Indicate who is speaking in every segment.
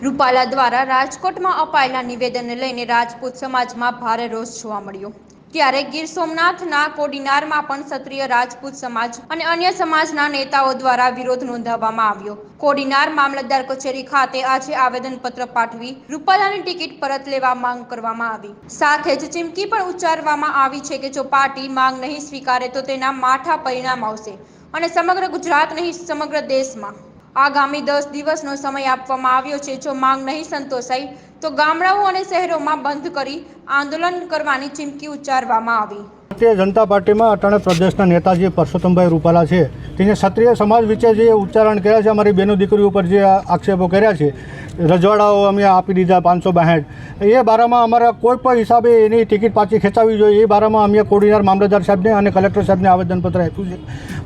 Speaker 1: રૂપાલા દ્વારા રાજકોટમાં અપાયેલા નિવેદનને લઈને રાજપૂત સમાજમાં ભારે રોષ જોવા મળ્યો। ત્યારે ગીર સોમનાથના કોડીનારમાં પણ ક્ષત્રિય રાજપૂત સમાજ અને અન્ય સમાજના નેતાઓ દ્વારા વિરોધ નોંધાવવામાં આવ્યો। કોડીનાર મામલતદાર કચેરી ખાતે આજે આવેદનપત્ર પાઠવી રૂપાલાની ટિકિટ પરત લેવા માંગ કરવામાં આવી। સાથે જ ચીમકી પણ ઉચ્ચારવામાં આવી છે કે જો પાર્ટી માંગ નહીં સ્વીકારે તો તેના માઠા પરિણામ આવશે અને સમગ્ર ગુજરાત નહીં સમગ્ર દેશમાં આગામી 10 દિવસનો સમય આપવામાં આવ્યો છે। જો માંગ નહીં સંતોષાય તો ગામડાઓ અને શહેરોમાં બંધ કરી આંદોલન કરવાની ચીમકી ઉચ્ચારવામાં આવી।
Speaker 2: ભારતીય જનતા પાર્ટીમાં અટાણે પ્રદેશના નેતાજી પરસોત્તમભાઈ રૂપાલા છે, તેને ક્ષત્રિય સમાજ વિશે જે ઉચ્ચારણ કર્યા છે, અમારી બહેનો દીકરીઓ ઉપર જે આક્ષેપો કર્યા છે, રજવાડાઓ અમે આપી દીધા 562, એ બારામાં અમારા કોઈ પણ હિસાબે એની ટિકિટ પાછી ખેંચાવી જોઈએ, એ બારામાં અમે કોડીનાર મામલતદાર સાહેબને અને કલેક્ટર સાહેબને આવેદનપત્ર આપ્યું છે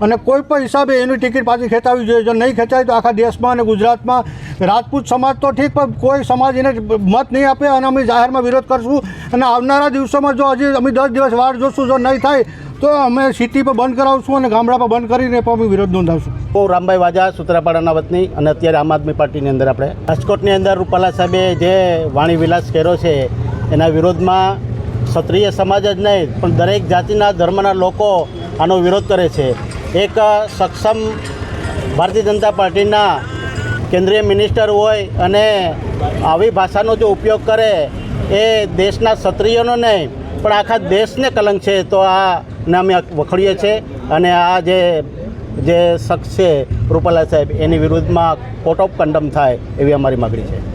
Speaker 2: અને કોઈ પણ હિસાબે એની ટિકિટ પાછી ખેંચાવી જોઈએ। જો નહીં ખેંચાય તો આખા દેશમાં અને ગુજરાતમાં રાજપૂત સમાજ તો ઠીક, પણ કોઈ સમાજ એને મત નહીં આપે અને અમે જાહેરમાં વિરોધ કરશું અને આવનારા દિવસોમાં જો હજી અમે 10 દિવસ વાર જોશું, જો નહીં થાય તો અમે સિટી પર બંધ કરાવશું અને ગામડા પર બંધ કરીને પણ અમે વિરોધ નોંધાવશું।
Speaker 3: હું રામભાઈ વાજા, સૂત્રાપાડાના વતની અને અત્યારે આમ આદમી પાર્ટીની અંદર આપણે રાજકોટની અંદર રૂપાલા સાહેબે જે વાણી વિલાસ કર્યો છે એના વિરોધમાં ક્ષત્રિય સમાજ જ નહીં પણ દરેક જાતિના ધર્મના લોકો આનો વિરોધ કરે છે। એક સક્ષમ ભારતીય જનતા પાર્ટીના કેન્દ્રીય મિનિસ્ટર હોય અને આવી ભાષાનો જો ઉપયોગ કરે એ દેશના ક્ષત્રિયોનો નહીં પણ આખા દેશને કલંક છે, તો આને અમે વખોડીએ છીએ અને આ જે શખ્સ છે રૂપાલા સાહેબ એની વિરુદ્ધમાં કોર્ટ ઓફ કન્ડમ થાય એવી અમારી માગણી છે।